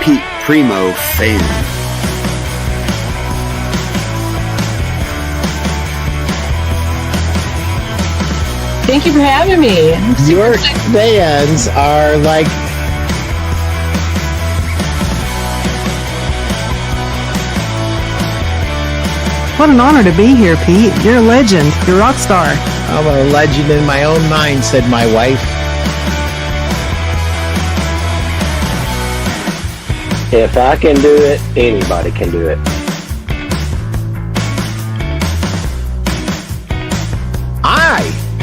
Pete Primeau fan. Thank you for having me. Your fans are like, what an honor to be here, Pete. You're a legend. You're a rock star. I'm a legend in my own mind, said my wife. If I can do it, anybody can do it.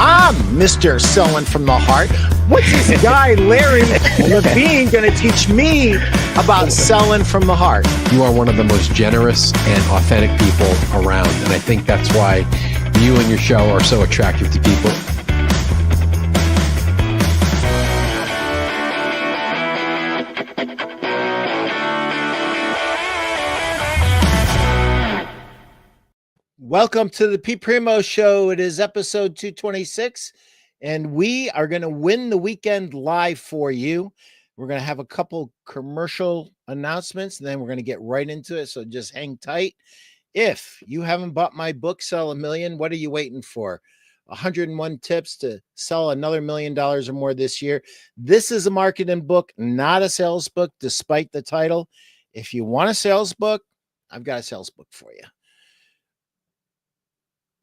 I'm Mr. Selling from the Heart. What's this guy, Larry Levine, going to teach me about selling from the heart? You are one of the most generous and authentic people around. And I think that's why you and your show are so attractive to people. Welcome to the Pete Primeau Show. It is episode 226, and we are going to win the weekend live for you. We're going to have a couple commercial announcements, and then we're going to get right into it, so just hang tight. If you haven't bought my book, Sell a Million, what are you waiting for? 101 tips to sell another $1 million or more this year. This is a marketing book, not a sales book, despite the title. If you want a sales book, I've got a sales book for you.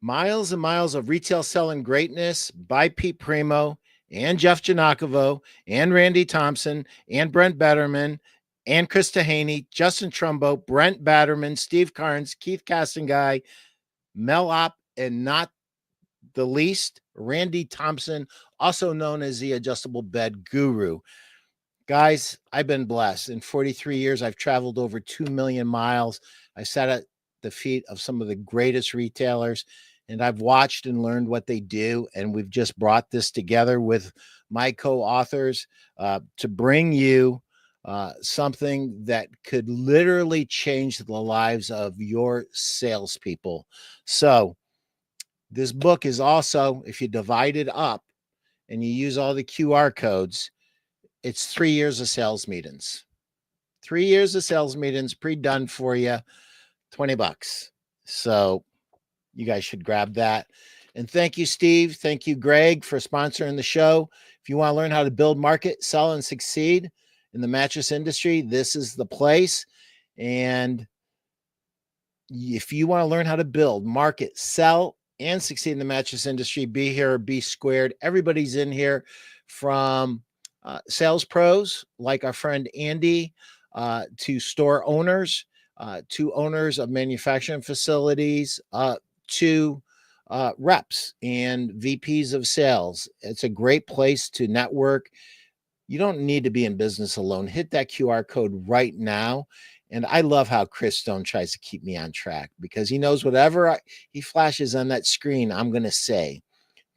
Miles and Miles of Retail Selling Greatness by Pete Primeau and Jeff Giannakovo and Randy Thompson and Brent Betterman and Chris Haney, Justin Trumbo, Brent Batterman, Steve Carnes, Keith Castanguy, Mel Opp, and not the least, Randy Thompson, also known as the Adjustable Bed Guru. Guys, I've been blessed. In 43 years, I've traveled over 2 million miles. I sat at the feet of some of the greatest retailers, and I've watched and learned what they do. And we've just brought this together with my co-authors to bring you something that could literally change the lives of your salespeople. So this book is also, if you divide it up and you use all the QR codes, it's 3 years of sales meetings. 3 years of sales meetings pre-done for you, $20. So you guys should grab that. And thank you, Steve. Thank you, Greg, for sponsoring the show. If you want to learn how to build, market, sell, and succeed in the mattress industry, this is the place. And if you want to learn how to build, market, sell, and succeed in the mattress industry, be here or be squared. Everybody's in here, from sales pros like our friend Andy, to store owners, to owners of manufacturing facilities, to reps and VPs of sales. It's a great place to network. You don't need to be in business alone. Hit that QR code right now. And I love how Chris Stone tries to keep me on track, because he knows whatever he flashes on that screen, I'm going to say,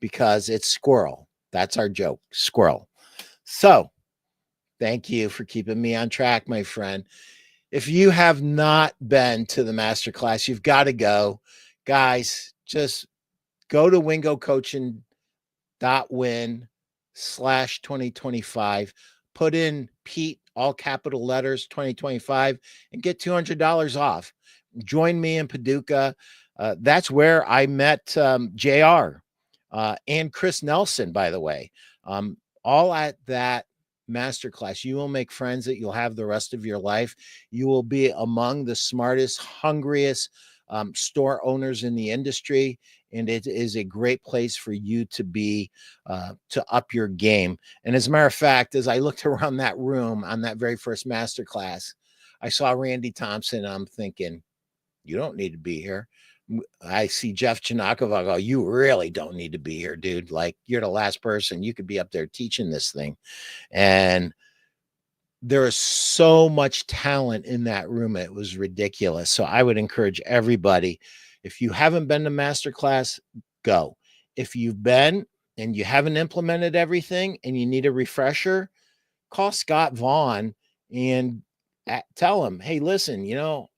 because it's squirrel. That's our joke, squirrel. So thank you for keeping me on track, my friend. If you have not been to the Masterclass, you've got to go. Guys, just go to wingocoaching.win/2025. Put in Pete, all capital letters, 2025, and get $200 off. Join me in Paducah. That's where I met JR and Chris Nelson, by the way. All at that Masterclass. You will make friends that you'll have the rest of your life. You will be among the smartest, hungriest store owners in the industry, and it is a great place for you to be, to up your game. And as a matter of fact, as I looked around that room on that very first Masterclass, I saw Randy Thompson. I'm thinking, you don't need to be here. I see Jeff Giannakovo. I go, you really don't need to be here, dude. Like, you're the last person. You could be up there teaching this thing. And there is so much talent in that room. It was ridiculous. So I would encourage everybody, if you haven't been to Masterclass, go. If you've been and you haven't implemented everything and you need a refresher, call Scott Vaughn and tell him, hey, listen,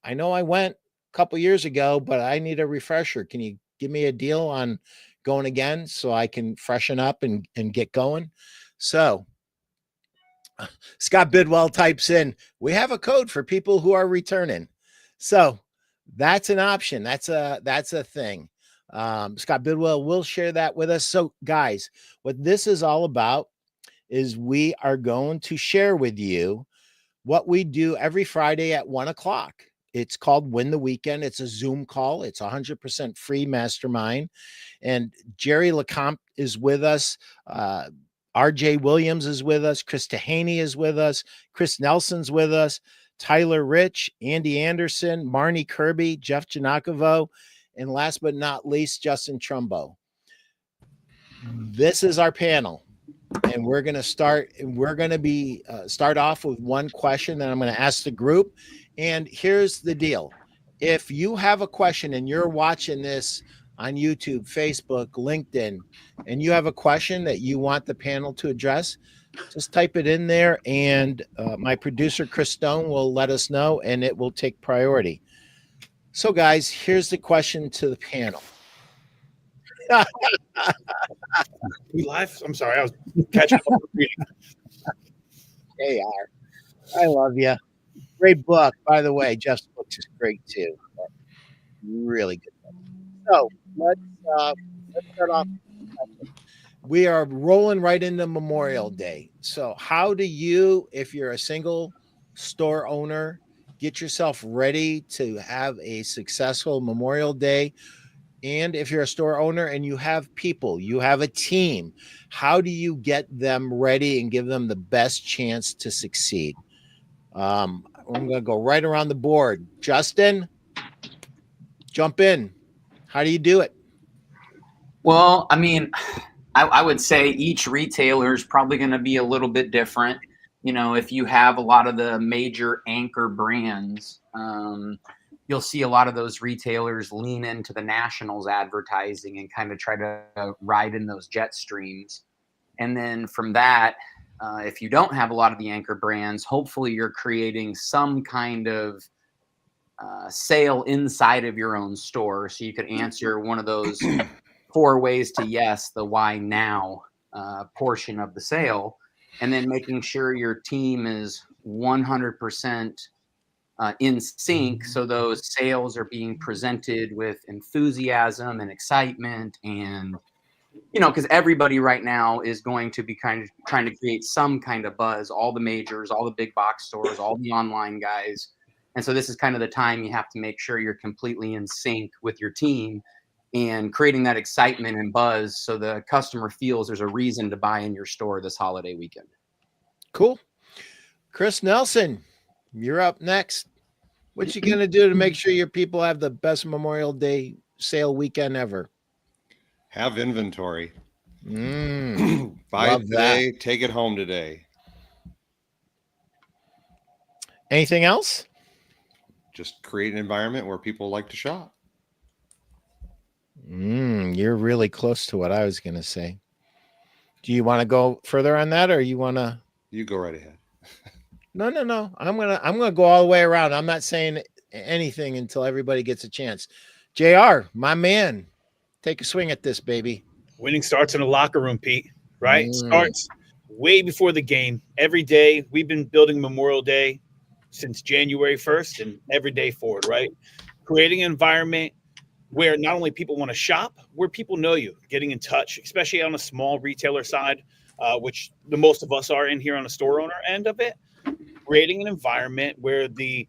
I know I went a couple years ago, but I need a refresher. Can you give me a deal on going again so I can freshen up and get going? So Scott Bidwell types in, we have a code for people who are returning. So that's an option. That's a thing. Scott Bidwell will share that with us. So guys, what this is all about is we are going to share with you what we do every Friday at 1:00. It's called Win the Weekend. It's a Zoom call. It's 100% free mastermind. And Jerry LeCompte is with us. RJ Williams is with us. Chris Tahaney is with us. Chris Nelson's with us. Tyler Rich, Andy Anderson, Marnie Kirby, Jeff Janakovo, and last but not least, Justin Trumbo. This is our panel. And we're going to start. We're going to be start off with one question that I'm going to ask the group. And here's the deal: if you have a question and you're watching this on YouTube, Facebook, LinkedIn, and you have a question that you want the panel to address, just type it in there, and my producer Chris Stone will let us know, and it will take priority. So, guys, here's the question to the panel. We live? I'm sorry, I was catching up with reading. They are. I love you. Great book, by the way. Jeff's book is great too. Really good book. So let's start off. We are rolling right into Memorial Day. So how do you, if you're a single store owner, get yourself ready to have a successful Memorial Day? And if you're a store owner and you have people, you have a team, how do you get them ready and give them the best chance to succeed? I'm going to go right around the board. Justin, jump in. How do you do it? Well, I mean, I would say each retailer is probably going to be a little bit different. You know, if you have a lot of the major anchor brands, you'll see a lot of those retailers lean into the nationals advertising and kind of try to ride in those jet streams. And then from that, if you don't have a lot of the anchor brands, hopefully you're creating some kind of sale inside of your own store. So you could answer one of those 4 ways to yes, the why now portion of the sale. And then making sure your team is 100% in sync, so those sales are being presented with enthusiasm and excitement, and because everybody right now is going to be kind of trying to create some kind of buzz, all the majors, all the big box stores, all the online guys. And so this is kind of the time you have to make sure you're completely in sync with your team and creating that excitement and buzz so the customer feels there's a reason to buy in your store this holiday weekend. Cool. Chris Nelson, you're up next. What you going to do to make sure your people have the best Memorial Day sale weekend ever? Have inventory. Buy it today, take it home today. Anything else? Just create an environment where people like to shop. You're really close to what I was going to say. Do you want to go further on that, or you want to? You go right ahead. No. I'm gonna go all the way around. I'm not saying anything until everybody gets a chance. JR, my man, take a swing at this, baby. Winning starts in the locker room, Pete. Right? Starts way before the game. Every day we've been building Memorial Day since January 1st and every day forward. Right? Creating an environment where not only people want to shop, where people know you, getting in touch, especially on a small retailer side, which the most of us are in here on the store owner end of it. Creating an environment where the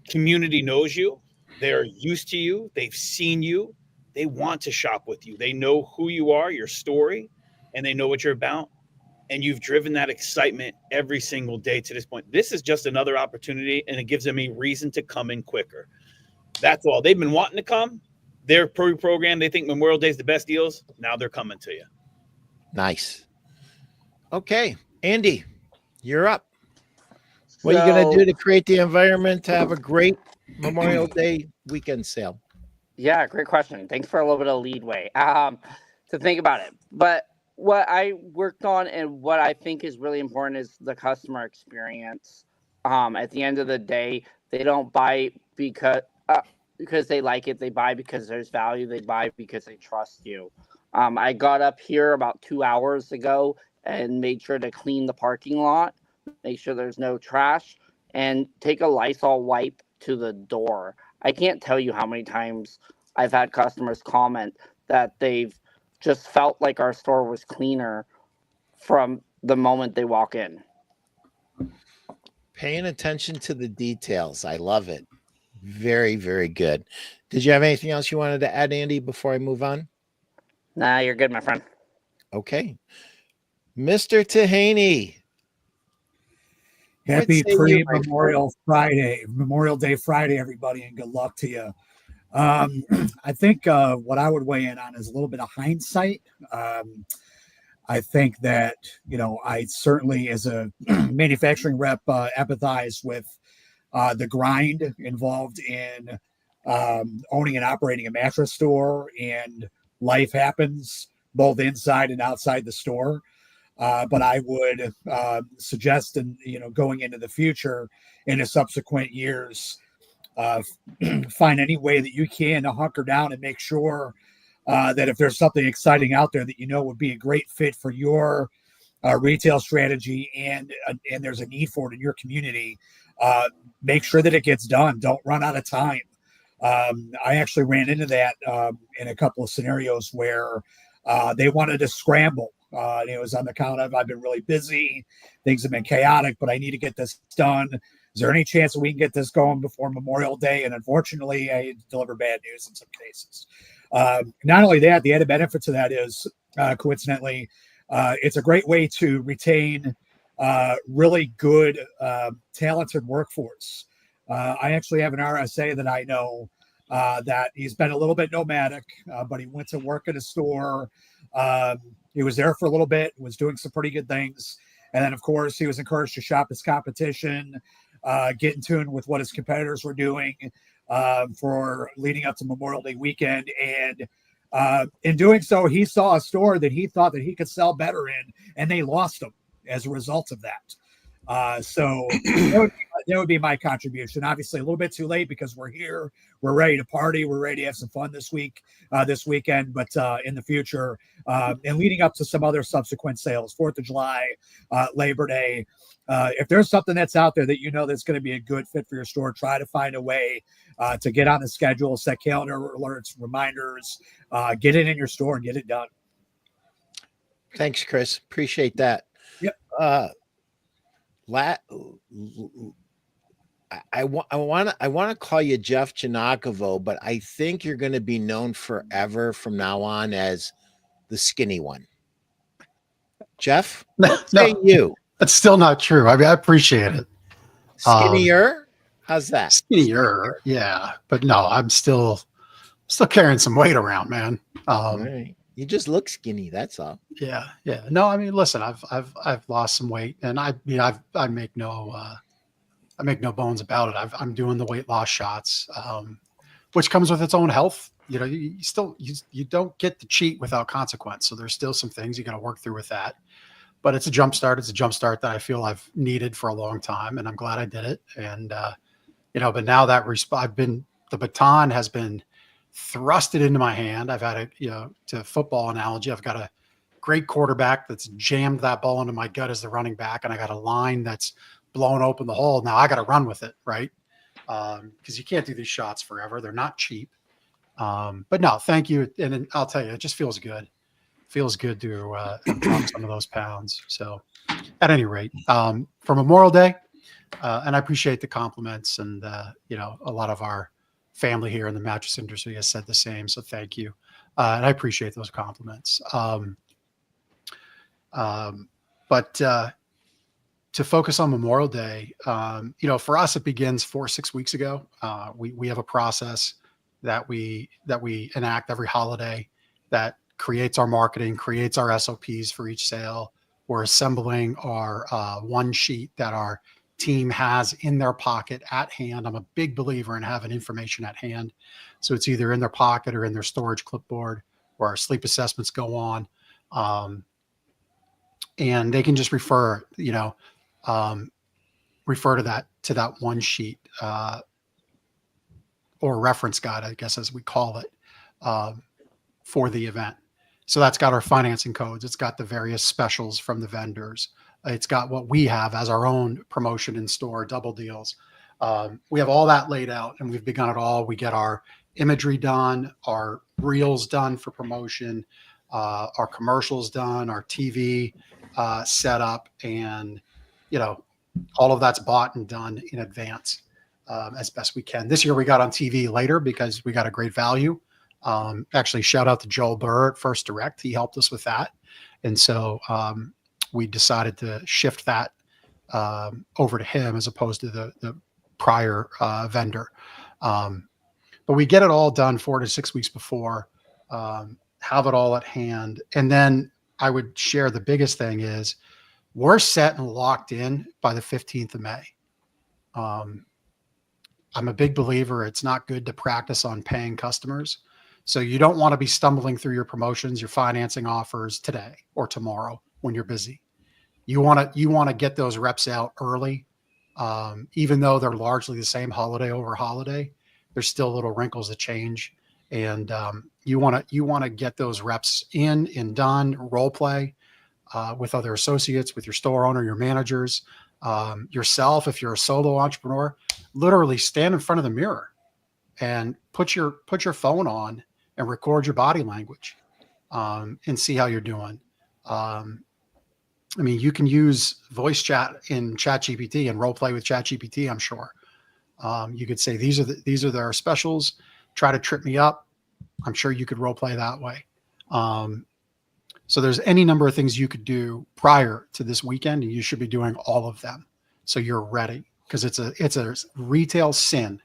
community knows you, they're used to you, they've seen you, they want to shop with you, they know who you are, your story, and they know what you're about, and you've driven that excitement every single day to this point. This is just another opportunity, and it gives them a reason to come in quicker. That's all. They've been wanting to come. Their program, they think Memorial Day is the best deals. Now they're coming to you. Nice. Okay, Andy, you're up. What are you going to do to create the environment to have a great Memorial Day weekend sale? Yeah, great question. Thanks for a little bit of leadway to think about it. But what I worked on and what I think is really important is the customer experience. At the end of the day, they don't buy because they like it. They buy because there's value. They buy because they trust you. I got up here about 2 hours ago and made sure to clean the parking lot make sure there's no trash, and take a Lysol wipe to the door. I can't tell you how many times I've had customers comment that they've just felt like our store was cleaner from the moment they walk in. Paying attention to the details. I love it. Very, very good. Did you have anything else you wanted to add, Andy, before I move on? Nah, you're good, my friend. Okay. Mr. Tahaney. Happy pre-Memorial Friday, Memorial Day Friday, everybody, and good luck to you. I think what I would weigh in on is a little bit of hindsight. I think that, I certainly, as a manufacturing rep, empathize with the grind involved in owning and operating a mattress store, and life happens both inside and outside the store. But I would suggest, going into the future, into subsequent years, find any way that you can to hunker down and make sure that if there's something exciting out there that would be a great fit for your retail strategy, and there's a need for it in your community, make sure that it gets done. Don't run out of time. I actually ran into that in a couple of scenarios where they wanted to scramble. And it was on the account of, I've been really busy, things have been chaotic, but I need to get this done. Is there any chance that we can get this going before Memorial Day? And unfortunately, I deliver bad news in some cases. Not only that, the added benefit to that is, coincidentally, it's a great way to retain really good, talented workforce. I actually have an RSA that I know that he's been a little bit nomadic, but he went to work at a store. He was there for a little bit, was doing some pretty good things. And then, of course, he was encouraged to shop his competition, get in tune with what his competitors were doing for leading up to Memorial Day weekend. And in doing so, he saw a store that he thought that he could sell better in, and they lost him as a result of that. So that would be my contribution. Obviously, a little bit too late because we're here, we're ready to party, we're ready to have some fun this weekend. But in the future, and leading up to some other subsequent sales, 4th of July, Labor Day, if there's something that's out there that that's going to be a good fit for your store, try to find a way to get on the schedule, set calendar alerts, reminders, get it in your store and get it done. Thanks, Chris. Appreciate that. Yep. I want to call you Jeff Janakovo, but I think you're going to be known forever from now on as the skinny one. Jeff, say you. That's still not true. I mean, I appreciate it. Skinnier? How's that? Skinnier, yeah. But no, I'm still carrying some weight around, man. Right. You just look skinny. That's all. Yeah. No, I mean, listen, I've lost some weight, and I make no bones about it. I'm doing the weight loss shots, which comes with its own health. You don't get to cheat without consequence. So there's still some things you got to work through with that. But it's a jump start. It's a jump start that I feel I've needed for a long time, and I'm glad I did it. And but now that the baton has been thrusted into my hand. I've had to football analogy. I've got a great quarterback that's jammed that ball into my gut as the running back, and I got a line that's blown open the hole. Now I got to run with it, right? Because you can't do these shots forever. They're not cheap. But no, thank you. And then I'll tell you, it just feels good. Feels good to drop some of those pounds. So at any rate, for Memorial Day, and I appreciate the compliments, and a lot of our family here in the mattress industry has said the same. So thank you. And I appreciate those compliments. But to focus on Memorial Day, for us, it begins 4 or 6 weeks ago. We have a process that we enact every holiday that creates our marketing, creates our SOPs for each sale. We're assembling our one sheet that our team has in their pocket at hand. I'm a big believer in having information at hand. So it's either in their pocket or in their storage clipboard where our sleep assessments go on. And they can just refer to that one sheet or reference guide, I guess, as we call it, for the event. So that's got our financing codes. It's got the various specials from the vendors. It's got what we have as our own promotion in store, double deals. We have all that laid out, and we've begun it all. We get our imagery done, our reels done for promotion, our commercials done, our TV set up, and all of that's bought and done in advance as best we can. This year we got on TV later because we got a great value. Actually, shout out to Joel Burr at First Direct. He helped us with that, and so we decided to shift that over to him as opposed to the prior vendor. But we get it all done 4 to 6 weeks before, have it all at hand. And then I would share the biggest thing is we're set and locked in by the 15th of May. I'm a big believer it's not good to practice on paying customers. So you don't want to be stumbling through your promotions, your financing offers today or tomorrow when you're busy. You want to get those reps out early, even though they're largely the same holiday over holiday. There's still little wrinkles that change, and you want to get those reps in and done. Role play with other associates, with your store owner, your managers, yourself. If you're a solo entrepreneur, literally stand in front of the mirror and put your phone on and record your body language and see how you're doing. I mean, you can use voice chat in ChatGPT and role play with ChatGPT, I'm sure. You could say, these are their specials. Try to trip me up. I'm sure you could role play that way. So there's any number of things you could do prior to this weekend, and you should be doing all of them so you're ready, because it's a retail sin,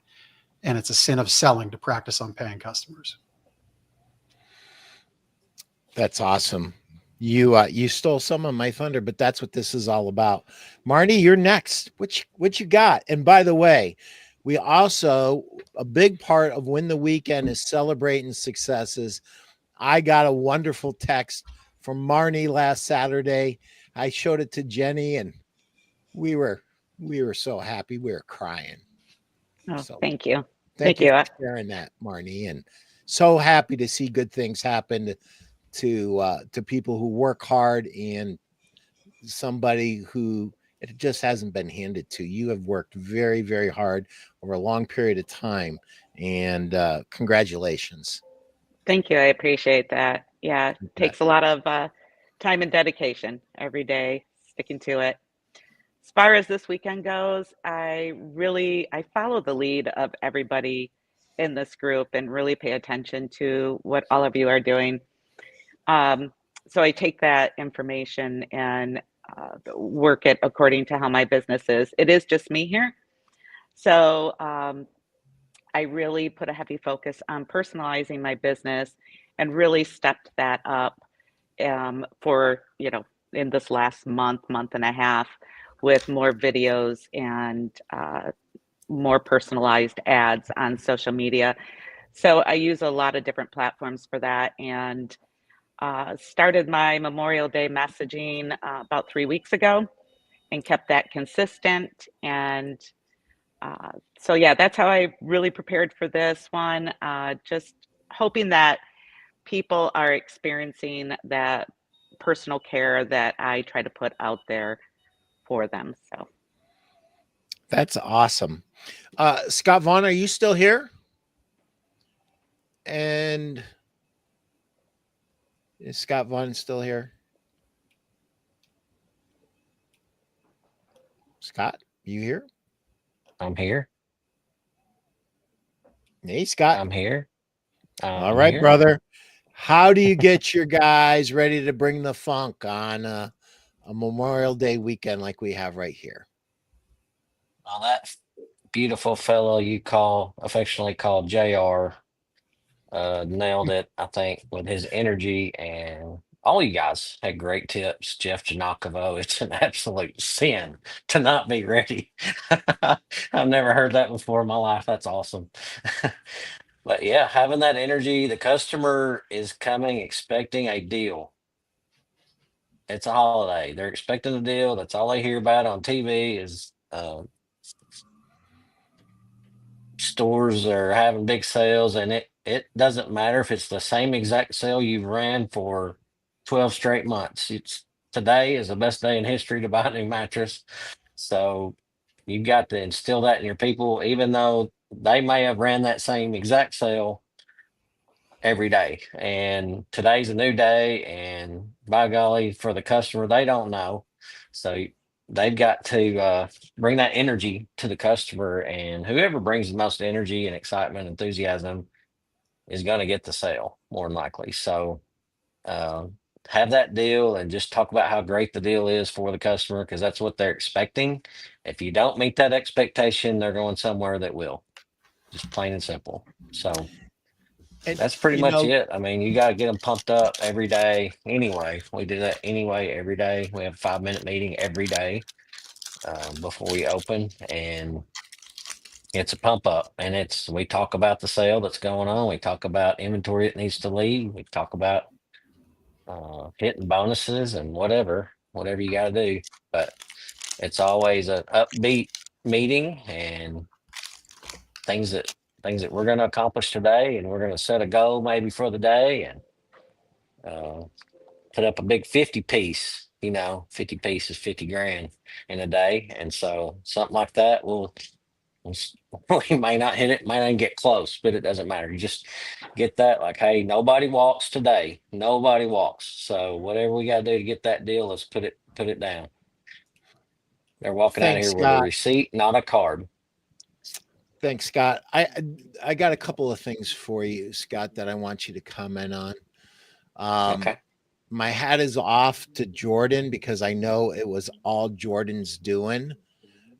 and it's a sin of selling to practice on paying customers. That's awesome. You stole some of my thunder, but that's what this is all about. Marnie, you're next. What you got? And by the way, we also, a big part of Win the Weekend is celebrating successes. I got a wonderful text from Marnie last Saturday. I showed it to Jenny, and we were so happy. We were crying. Oh, So thank you. Thank you for sharing that, Marnie, and so happy to see good things happen to people who work hard and somebody who it just hasn't been handed to. You have worked very, very hard over a long period of time, and congratulations. Thank you. I appreciate that. Yeah, it takes a lot of time and dedication every day, sticking to it. As far as this weekend goes, I follow the lead of everybody in this group and really pay attention to what all of you are doing. So I take that information and work it according to how my business is. It is just me here. So I really put a heavy focus on personalizing my business and really stepped that up for, in this last month and a half, with more videos and more personalized ads on social media. So I use a lot of different platforms for that, and started my Memorial Day messaging about 3 weeks ago and kept that consistent. And so, yeah, that's how I really prepared for this one. Just hoping that people are experiencing that personal care that I try to put out there for them. So that's awesome. Scott Vaughn, are you still here? And is Scott Vaughn still here? Scott, you here? I'm here. Hey, Scott. I'm here. All right, brother. How do you get your guys ready to bring the funk on a Memorial Day weekend like we have right here? Well, that beautiful fellow you affectionately call JR nailed it, I think, with his energy, and all you guys had great tips. Jeff Janakovo, it's an absolute sin to not be ready. I've never heard that before in my life. That's awesome. But yeah, having that energy, the customer is coming expecting a deal. It's a holiday. They're expecting a deal. That's all they hear about on TV is stores are having big sales, and it doesn't matter if it's the same exact sale you've ran for 12 straight months. It's today is the best day in history to buy a new mattress. So you've got to instill that in your people, even though they may have ran that same exact sale every day. And today's a new day, and by golly, for the customer, they don't know. So they've got to bring that energy to the customer, and whoever brings the most energy and excitement, enthusiasm is going to get the sale more than likely. So uh, have that deal and just talk about how great the deal is for the customer, because that's what they're expecting. If you don't meet that expectation, they're going somewhere that will. Just plain and simple. So And that's pretty much it. I mean, you got to get them pumped up every day. Anyway, we do that anyway every day. We have a 5-minute meeting every day before we open, and it's a pump up. And we talk about the sale that's going on. We talk about inventory that needs to leave. We talk about hitting bonuses and whatever you got to do. But it's always an upbeat meeting, and things that we're going to accomplish today, and we're going to set a goal maybe for the day, and put up a big 50 piece. 50 piece is 50 grand in a day, and so something like that we may not hit it, might not get close, but it doesn't matter. You just get that, like, hey, nobody walks today, nobody walks, so whatever we got to do to get that deal, let's put it down. They're walking out of Thanks, here with a Scott. receipt, not a card. Thanks, Scott. I got a couple of things for you, Scott, that I want you to comment on. Okay. My hat is off to Jordan because I know it was all Jordan's doing.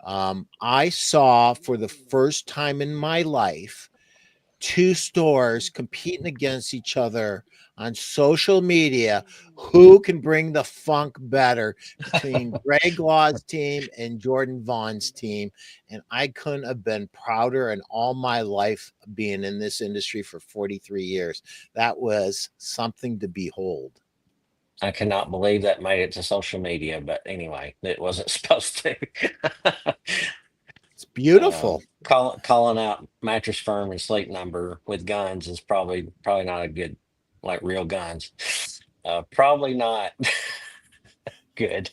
I saw for the first time in my life 2 stores competing against each other on social media. Who can bring the funk better between Greg Law's team and Jordan Vaughn's team? And I couldn't have been prouder in all my life being in this industry for 43 years. That was something to behold. I cannot believe that made it to social media, but anyway, it wasn't supposed to. It's beautiful. Calling out Mattress Firm and Sleep Number with guns is probably not a good, like real guns. Probably not good.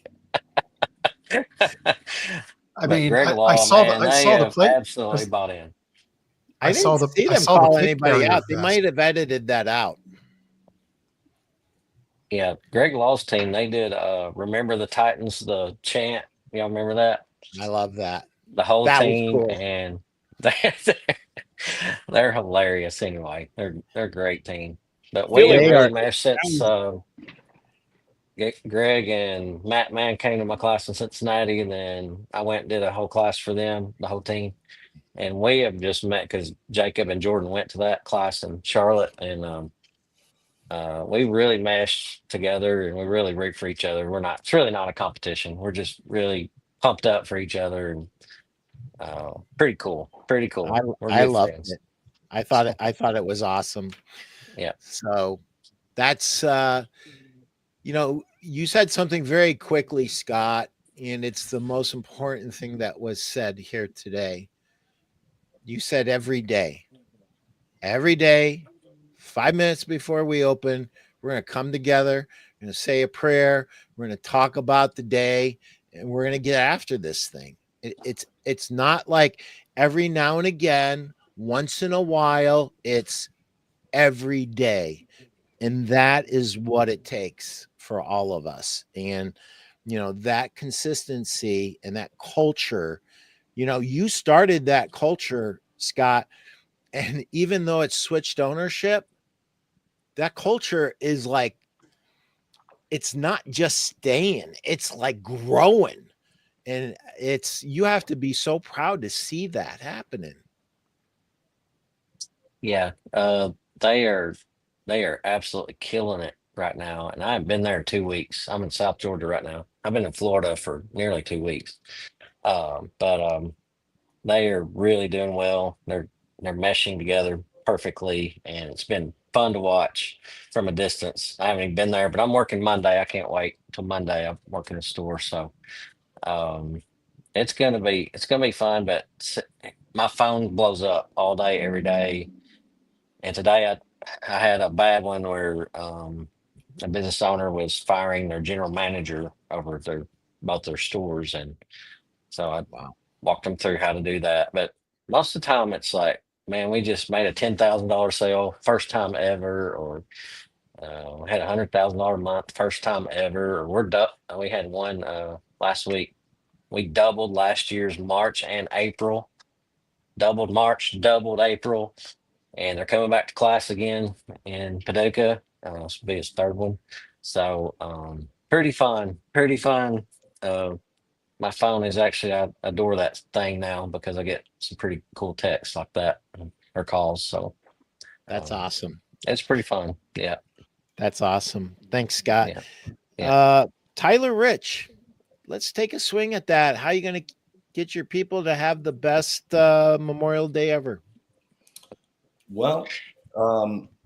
I mean, Greg I Law, saw man, I they saw the have plate. absolutely bought in. I saw didn't see them the call plate anybody carrier out. They vest. might have edited that out. Yeah, Greg Law's team, they did Remember the Titans, the chant. Y'all remember that? I love that. The whole That was team, cool. and they're hilarious anyway. They're a great team. But we have really meshed since Greg and Matt Mann came to my class in Cincinnati, and then I went and did a whole class for them, the whole team. And we have just met because Jacob and Jordan went to that class in Charlotte, and we really meshed together, and we really root for each other. It's really not a competition. We're just really pumped up for each other, and pretty cool. We're I good loved friends. it. I thought it was awesome. Yeah. So that's you said something very quickly, Scott, and it's the most important thing that was said here today. You said every day, 5 minutes before we open, we're going to come together, we're going to say a prayer, we're going to talk about the day, and we're going to get after this thing. It's not like every now and again, once in a while, it's every day. And that is what it takes for all of us. And, that consistency and that culture, you started that culture, Scott. And even though it's switched ownership, that culture is like, it's not just staying, it's like growing. And you have to be so proud to see that happening. Yeah. They are absolutely killing it right now. And I've been there 2 weeks. I'm in South Georgia right now. I've been in Florida for nearly 2 weeks. But they are really doing well. They're meshing together perfectly, and it's been fun to watch from a distance. I haven't even been there, but I'm working Monday. I can't wait till Monday. I'm working a store, so it's gonna be fun. But my phone blows up all day, every day, and today I had a bad one where a business owner was firing their general manager over both their stores, and so I walked them through how to do that. But most of the time, it's like, man, we just made a $10,000 sale, first time ever, or we had $100,000 a month, first time ever, or we had one last week. We doubled last year's March and April, doubled March, doubled April, and they're coming back to class again in Paducah. This will be his third one. So pretty fun, pretty fun. My phone is actually, I adore that thing now because I get some pretty cool texts like that or calls. So that's awesome. It's pretty fun. Yeah. That's awesome. Thanks, Scott. Yeah. Tyler Rich, let's take a swing at that. How are you going to get your people to have the best Memorial Day ever? Well,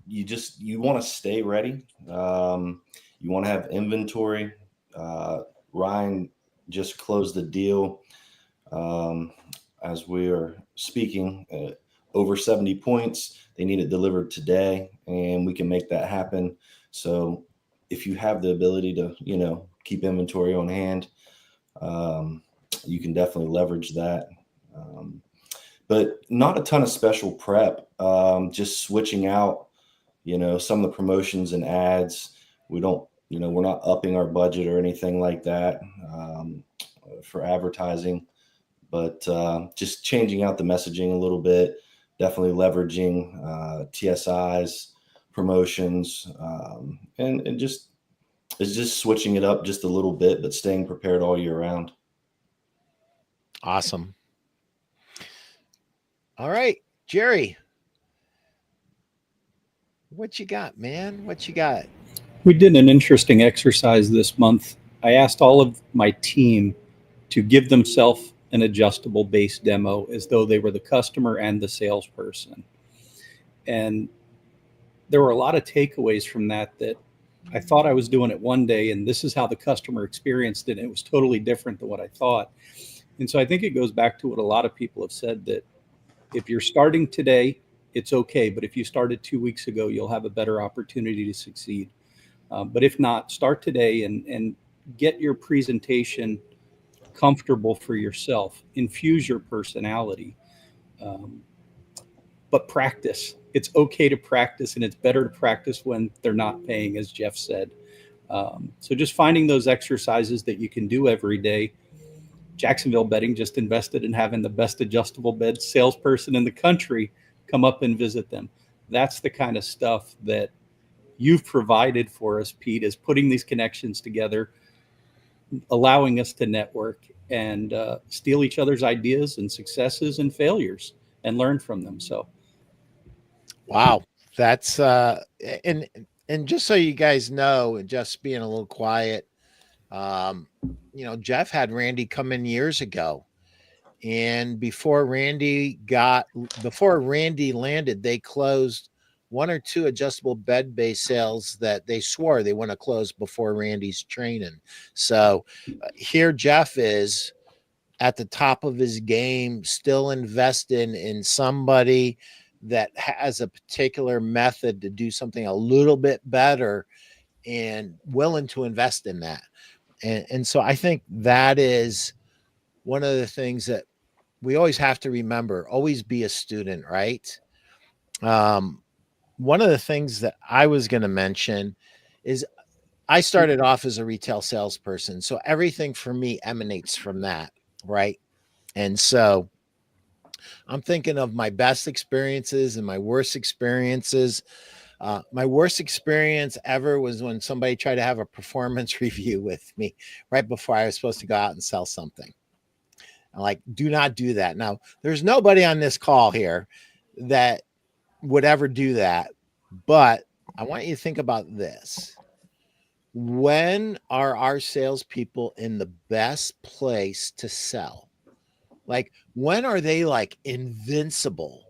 you want to stay ready. You want to have inventory. Ryan just closed the deal as we are speaking, over 70 points. They need it delivered today, and we can make that happen. So if you have the ability to, keep inventory on hand, you can definitely leverage that. But not a ton of special prep, just switching out, some of the promotions and ads. We don't, we're not upping our budget or anything like that for advertising, but just changing out the messaging a little bit, definitely leveraging TSIs, promotions, and it's just switching it up just a little bit, but staying prepared all year round. Awesome. All right, Jerry, what you got, man? What you got? We did an interesting exercise this month. I asked all of my team to give themselves an adjustable base demo as though they were the customer and the salesperson. And there were a lot of takeaways from that I thought I was doing it one day, and this is how the customer experienced it. And it was totally different than what I thought. And so I think it goes back to what a lot of people have said, that if you're starting today, it's okay. But if you started 2 weeks ago, you'll have a better opportunity to succeed. But if not, start today and get your presentation comfortable for yourself. Infuse your personality. But practice. It's okay to practice, and it's better to practice when they're not paying, as Jeff said. So just finding those exercises that you can do every day. Jacksonville Bedding just invested in having the best adjustable bed salesperson in the country come up and visit them. That's the kind of stuff that you've provided for us, Pete, is putting these connections together, allowing us to network and steal each other's ideas and successes and failures and learn from them. So, wow, that's and just so you guys know, and just being a little quiet, Jeff had Randy come in years ago, and before Randy landed, they closed 1 or 2 adjustable bed base sales that they swore they want to close before Randy's training. So here Jeff is at the top of his game, still investing in somebody that has a particular method to do something a little bit better and willing to invest in that. And so I think that is one of the things that we always have to remember, always be a student, right? One of the things that I was going to mention is I started off as a retail salesperson. So everything for me emanates from that, right? And so I'm thinking of my best experiences and my worst experiences. My worst experience ever was when somebody tried to have a performance review with me right before I was supposed to go out and sell something. I'm like, do not do that. Now, there's nobody on this call here that would ever do that, but I want you to think about this. When are our salespeople in the best place to sell? Like, when are they like invincible?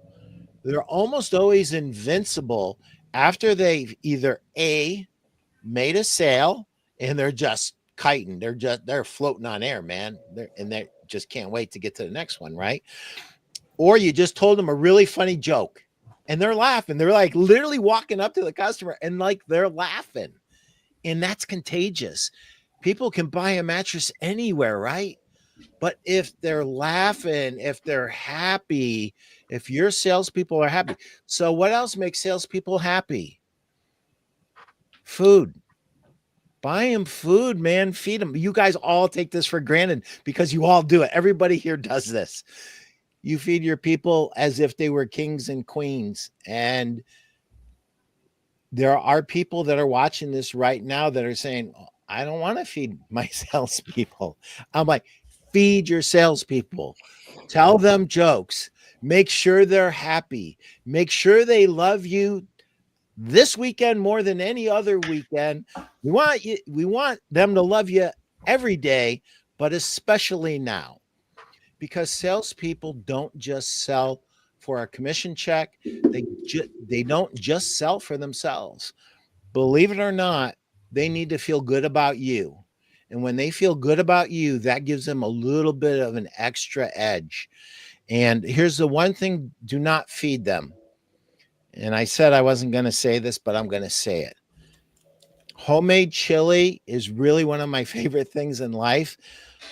They're almost always invincible after they've either A, made a sale and they're just kiting. They're floating on air, man. They just can't wait to get to the next one, right? Or you just told them a really funny joke and they're laughing. They're like literally walking up to the customer and like they're laughing. And that's contagious. People can buy a mattress anywhere, right? But if they're laughing, if they're happy, if your salespeople are happy. So what else makes salespeople happy? Food. Buy them food, man. Feed them. You guys all take this for granted because you all do it. Everybody here does this. You feed your people as if they were kings and queens. And there are people that are watching this right now that are saying, "Oh, I don't want to feed my salespeople." I'm like, feed your salespeople. Tell them jokes. Make sure they're happy. Make sure they love you this weekend more than any other weekend. We want them to love you every day, but especially now, because salespeople don't just sell for a commission check. They don't just sell for themselves. Believe it or not, they need to feel good about you. And when they feel good about you, that gives them a little bit of an extra edge. And here's the one thing: do not feed them. And I said I wasn't going to say this, but I'm going to say it. Homemade chili is really one of my favorite things in life.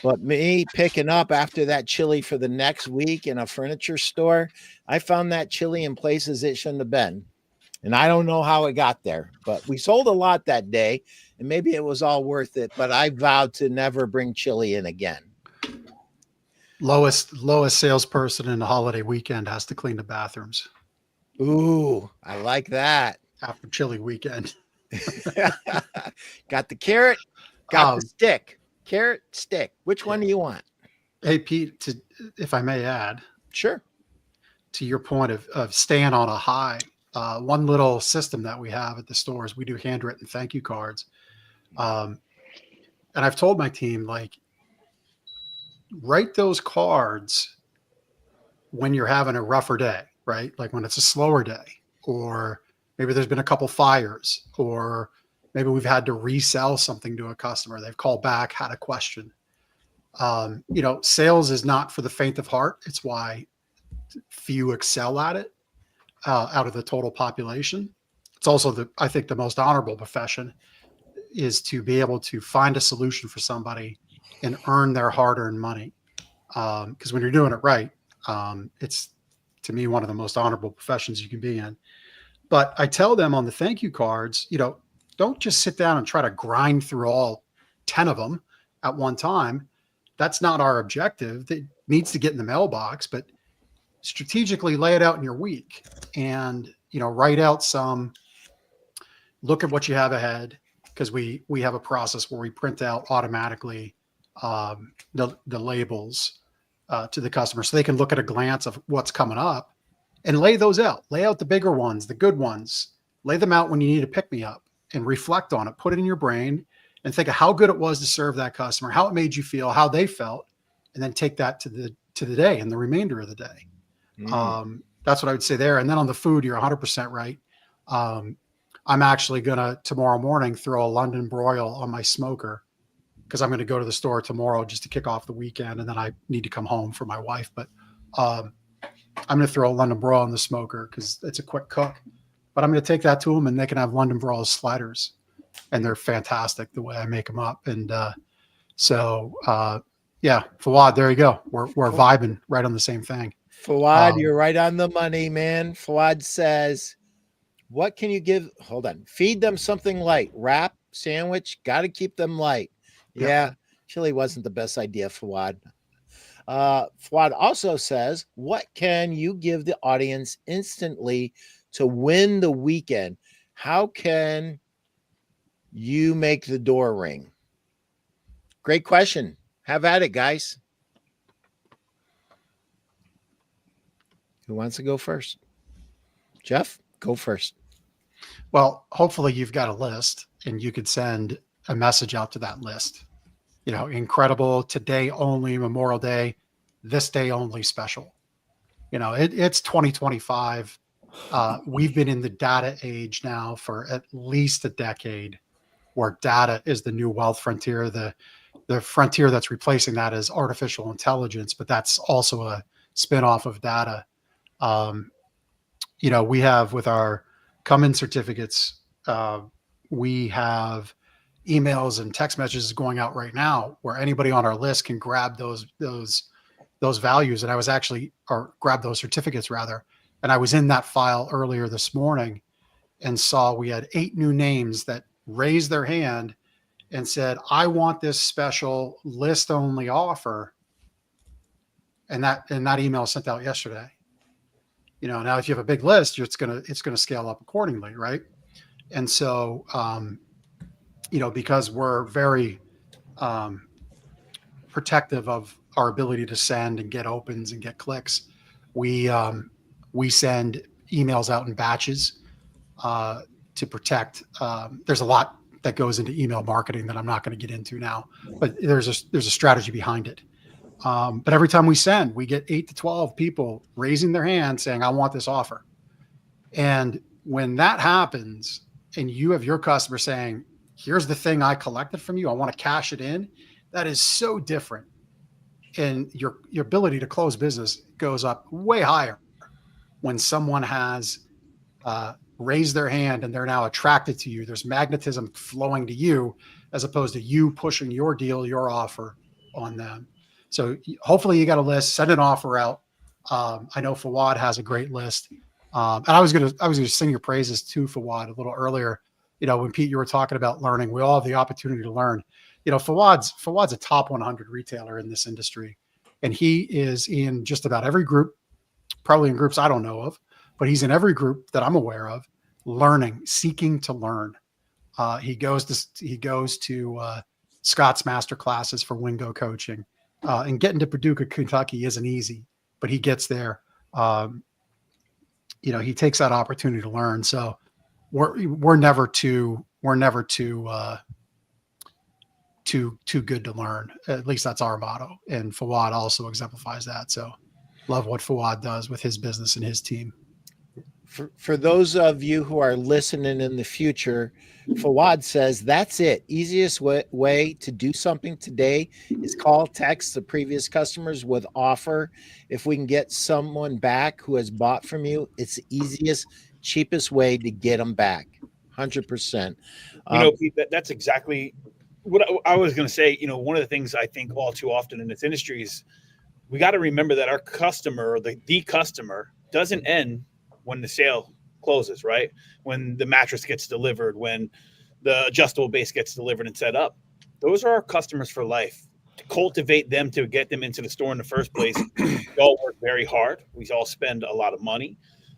But me picking up after that chili for the next week in a furniture store, I found that chili in places it shouldn't have been. And I don't know how it got there, but we sold a lot that day, and maybe it was all worth it. But I vowed to never bring chili in again. Lowest salesperson in the holiday weekend has to clean the bathrooms. Ooh, I like that. After chili weekend. Got the carrot, got the stick. Carrot, stick. Which one do you want? Hey, Pete, if I may add. Sure. To your point of staying on a high, one little system that we have at the stores, we do handwritten thank you cards. And I've told my team, like, write those cards when you're having a rougher day, right? Like when it's a slower day, or maybe there's been a couple fires, or maybe we've had to resell something to a customer. They've called back, had a question. Sales is not for the faint of heart. It's why few excel at it out of the total population. It's also I think the most honorable profession is to be able to find a solution for somebody and earn their hard-earned money. Because when you're doing it right, it's, to me, one of the most honorable professions you can be in. But I tell them on the thank you cards, don't just sit down and try to grind through all 10 of them at one time. That's not our objective. It needs to get in the mailbox, but strategically lay it out in your week and, write out look at what you have ahead. Because we have a process where we print out automatically the labels to the customer so they can look at a glance of what's coming up and lay those out. Lay out the bigger ones, the good ones. Lay them out when you need to pick me up and reflect on it. Put it in your brain and think of how good it was to serve that customer, how it made you feel, how they felt, and then take that to the day and the remainder of the day. That's what I would say there. And then on the food, you're 100% right. I'm actually going to tomorrow morning throw a London broil on my smoker because I'm going to go to the store tomorrow just to kick off the weekend. And then I need to come home for my wife. But I'm going to throw a London broil on the smoker because it's a quick cook. But I'm going to take that to them and they can have London broil sliders. And they're fantastic the way I make them up. And yeah, Fawad, there you go. We're vibing right on the same thing. Fawad, you're right on the money, man. Fawad says, what can you give? Hold on. Feed them something light. Wrap, sandwich. Got to keep them light. Yep. Yeah. Chili wasn't the best idea, Fawad. Fawad also says, what can you give the audience instantly to win the weekend? How can you make the door ring? Great question. Have at it, guys. Who wants to go first? Jeff, go first. Well, hopefully you've got a list and you could send a message out to that list. Incredible, today only, Memorial Day, this day only special. It's 2025. We've been in the data age now for at least a decade, where data is the new wealth frontier. The frontier that's replacing that is artificial intelligence, but that's also a spinoff of data. We have with our come-in certificates, we have emails and text messages going out right now where anybody on our list can grab those values. And I was actually, or grab those certificates rather. And I was in that file earlier this morning and saw we had 8 new names that raised their hand and said, I want this special list only offer. And that email was sent out yesterday. Now if you have a big list, it's going to scale up accordingly. Right. And so, because we're very protective of our ability to send and get opens and get clicks, we send emails out in batches to protect. There's a lot that goes into email marketing that I'm not going to get into now, but there's a strategy behind it. But every time we send, we get 8 to 12 people raising their hand saying, I want this offer. And when that happens and you have your customer saying, here's the thing I collected from you, I want to cash it in, that is so different. And your ability to close business goes up way higher when someone has raised their hand and they're now attracted to you. There's magnetism flowing to you as opposed to you pushing your deal, your offer on them. So hopefully you got a list, send an offer out. I know Fawad has a great list. And I was gonna sing your praises to Fawad a little earlier. When Pete, you were talking about learning, we all have the opportunity to learn. Fawad's a top 100 retailer in this industry, and he is in just about every group, probably in groups I don't know of, but he's in every group that I'm aware of, learning, seeking to learn. He goes to Scott's Masterclasses for Wingo coaching, and getting to Paducah, Kentucky isn't easy, but he gets there. He takes that opportunity to learn. So we're never too good to learn. At least that's our motto. And Fawad also exemplifies that. So love what Fawad does with his business and his team. For those of you who are listening in the future, Fawad says that's it. Easiest way to do something today is call, text the previous customers with offer. If we can get someone back who has bought from you, it's the easiest, cheapest way to get them back. 100%. Pete, that's exactly what I was going to say. One of the things I think all too often in this industry is we got to remember that our customer, the customer, doesn't end when the sale closes, right? When the mattress gets delivered, when the adjustable base gets delivered and set up. Those are our customers for life. To cultivate them, to get them into the store in the first place, we all work very hard. We all spend a lot of money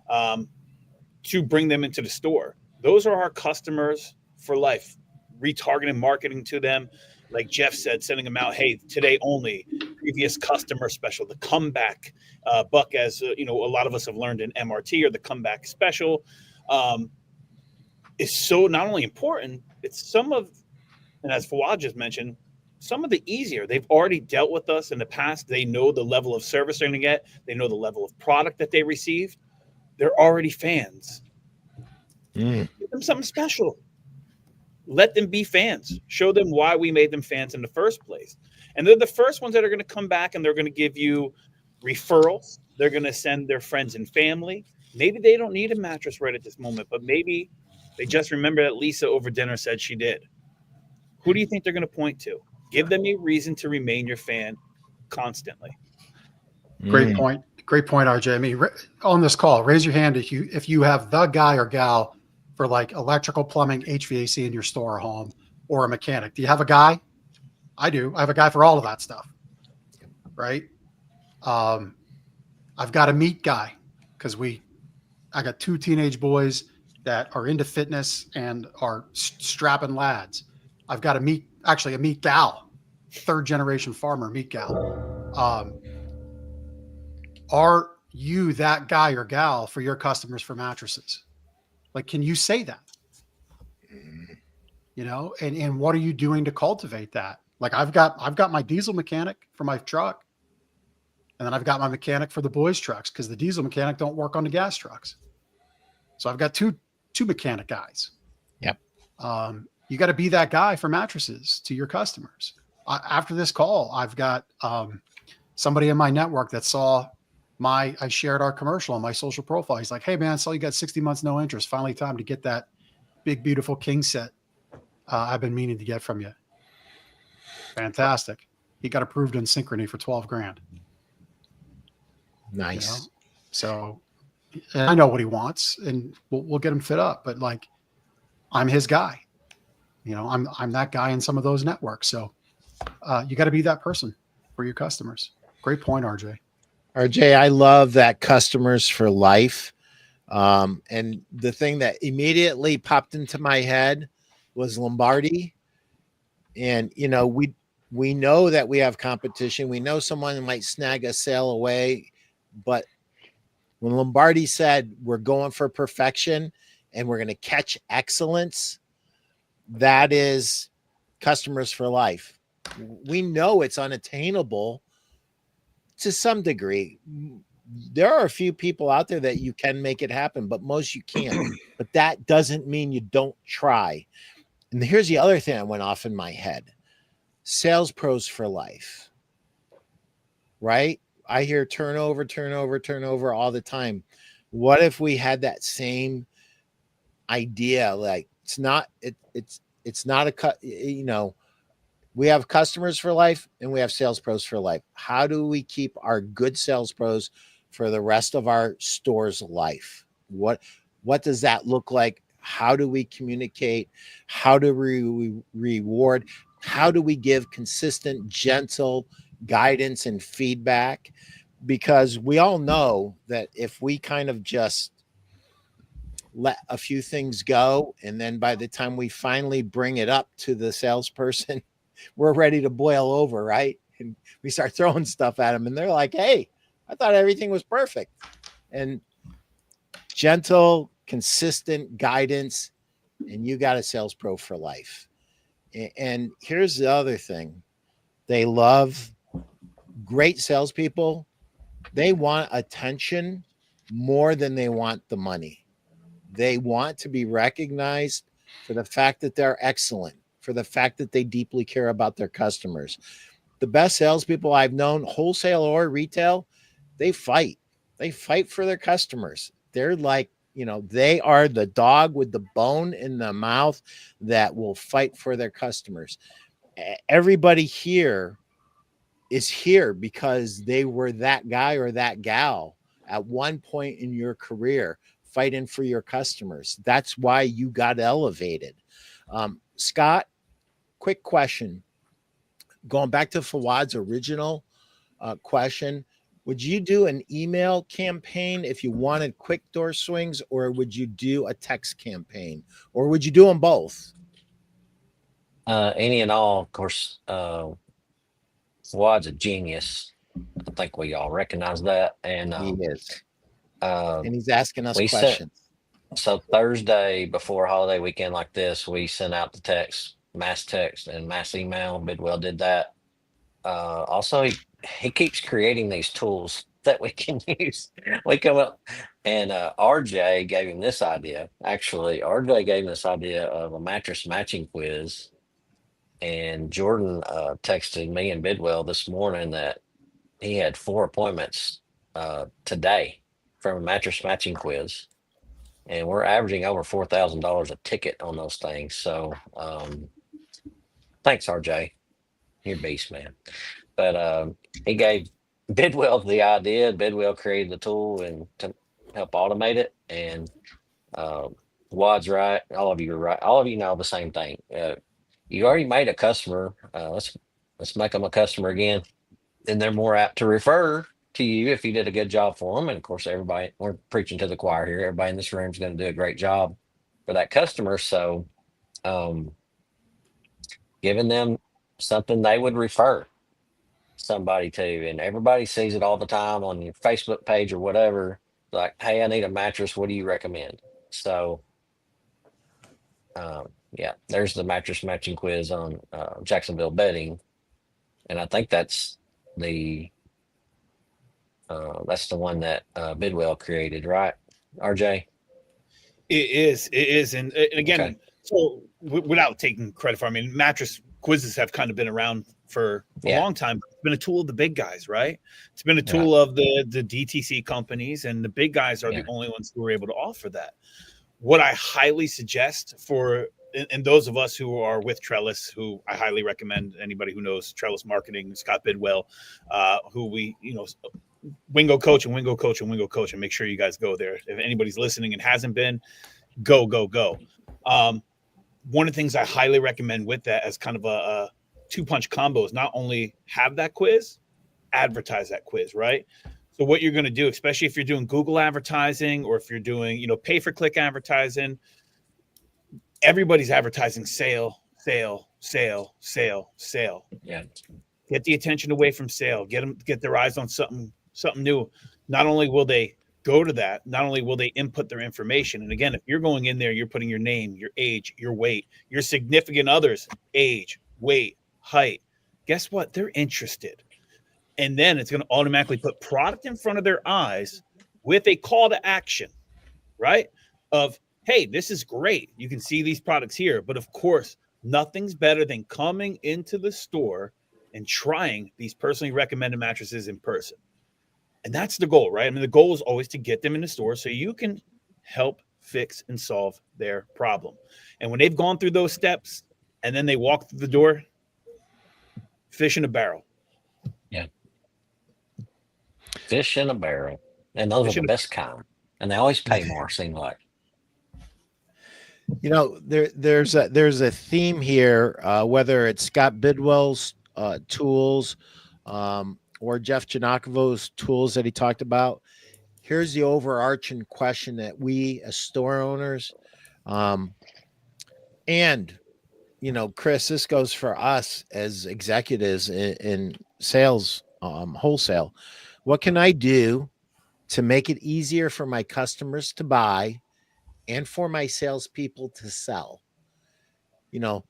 to bring them into the store. Those are our customers for life. Retargeting marketing to them, like Jeff said, sending them out, hey, today only, previous customer special, the comeback buck, as a lot of us have learned in MRT, or the comeback special, is so not only important, it's and as Fawad just mentioned, some of the easier. They've already dealt with us in the past. They know the level of service they're going to get. They know the level of product that they received. They're already fans. Give them something special. Let them be fans. Show them why we made them fans in the first place. And they're the first ones that are going to come back, and they're going to give you referrals. They're going to send their friends and family. Maybe they don't need a mattress right at this moment, but maybe they just remember that Lisa over dinner said she did. Who do you think they're going to point to? Give them a reason to remain your fan constantly. Great point. Great point, RJ. I mean, on this call, raise your hand if you have the guy or gal for like electrical, plumbing, HVAC in your store or home, or a mechanic. Do you have a guy? I do. I have a guy for all of that stuff. Right. I've got a meat guy because I got 2 teenage boys that are into fitness and are strapping lads. I've got a meat gal, 3rd generation farmer, meat gal. Are you that guy or gal for your customers for mattresses? Like, can you say that? And what are you doing to cultivate that? Like, I've got my diesel mechanic for my truck, and then I've got my mechanic for the boys' trucks because the diesel mechanic don't work on the gas trucks. So I've got two mechanic guys. Yep. You got to be that guy for mattresses to your customers. After this call, I've got somebody in my network that saw I shared our commercial on my social profile. He's like, hey man, I saw you got 60 months, no interest. Finally time to get that big, beautiful king set. I've been meaning to get from you. Fantastic. He got approved in Synchrony for 12 grand. Nice. You know? So, and I know what he wants, and we'll get him fit up. But like, I'm his guy. You know, I'm that guy in some of those networks. So you got to be that person for your customers. Great point, RJ. RJ, I love that customers for life. And the thing that immediately popped into my head was Lombardi. And, you know, we know that we have competition. We know someone might snag a sale away, but when Lombardi said we're going for perfection and we're going to catch excellence, that is customers for life. We know it's unattainable to some degree. There are a few people out there that you can make it happen, but most you can't. But that doesn't mean you don't try. And here's the other thing that went off in my head. Sales pros for life, right? I hear turnover all the time. What if we had that same idea? Like it's not a cut, you know, we have customers for life and we have sales pros for life. How do we keep our good sales pros for the rest of our store's life? What does that look like? How do we communicate? How do we reward? How do we give consistent, gentle guidance and feedback? Because we all know that if we kind of just let a few things go, and then by the time we finally bring it up to the salesperson, we're ready to boil over, right? And we start throwing stuff at them, and they're like, hey, I thought everything was perfect. And gentle, consistent guidance, and you got a sales pro for life. And here's the other thing. They love great salespeople. They want attention more than they want the money. They want to be recognized for the fact that they're excellent, for the fact that they deeply care about their customers. The best salespeople I've known, wholesale or retail, they fight. They fight for their customers. They're like, you know, they are the dog with the bone in the mouth that will fight for their customers. Everybody here is here because they were that guy or that gal at one point in your career fighting for your customers. That's why you got elevated. Scott, quick question. Going back to Fawad's original question, would you do an email campaign if you wanted quick door swings, or would you do a text campaign, or would you do them both? Any and all, of course. Fawad's a genius. I think we all recognize that. And he is. And he's asking us questions. So Thursday before a holiday weekend like this, we sent out the mass text and mass email. Bidwell did that. Also, he keeps creating these tools that we can use. We come up and RJ gave him this idea. Actually, RJ gave him this idea of a mattress matching quiz. And Jordan texted me and Bidwell this morning that he had 4 appointments today from a mattress matching quiz. And we're averaging over $4,000 a ticket on those things. So thanks, RJ. You're a beast, man. But he gave Bidwell the idea. Bidwell created the tool and to help automate it. And Wad's right. All of you are right. All of you know the same thing. You already made a customer. Let's make them a customer again. Then they're more apt to refer to you if you did a good job for them. And of course, everybody, we're preaching to the choir here. Everybody in this room is going to do a great job for that customer. So giving them something they would refer somebody to, and everybody sees it all the time on your Facebook page or whatever. Like, hey, I need a mattress. What do you recommend? So yeah, there's the mattress matching quiz on Jacksonville Bedding. And I think that's the one that Bidwell created, right, RJ? It is. And again, okay. So without taking credit for it, I mean, mattress quizzes have kind of been around for a long time. It's been a tool of the big guys, right? It's been a tool of the DTC companies, and the big guys are the only ones who are able to offer that. What I highly suggest for and those of us who are with Trellis, who I highly recommend, anybody who knows Trellis marketing, Scott Bidwell, who we, Wingo Coach and Wingo Coach and Wingo Coach, and make sure you guys go there. If anybody's listening and hasn't been, go. One of the things I highly recommend with that as kind of a two-punch combo is not only have that quiz, advertise that quiz, right? So what you're going to do, especially if you're doing Google advertising or if you're doing, pay-per-click advertising, everybody's advertising sale. Yeah. Get the attention away from sale. Get their eyes on something new. Not only will they go to that, not only will they input their information. And again, if you're going in there, you're putting your name, your age, your weight, your significant other's age, weight, height. Guess what? They're interested. And then it's going to automatically put product in front of their eyes with a call to action, right? Of, hey, this is great. You can see these products here. But of course, nothing's better than coming into the store and trying these personally recommended mattresses in person. And that's the goal, right? I mean, the goal is always to get them in the store so you can help fix and solve their problem. And when they've gone through those steps and then they walk through the door, fish in a barrel. Yeah. Fish in a barrel. And those are the best kind. And they always pay more, seem like. There's a theme here, whether it's Scott Bidwell's tools or Jeff Janakovo's tools that he talked about. Here's the overarching question that we as store owners, and Chris, this goes for us as executives in sales, wholesale. What can I do to make it easier for my customers to buy and for my salespeople to sell?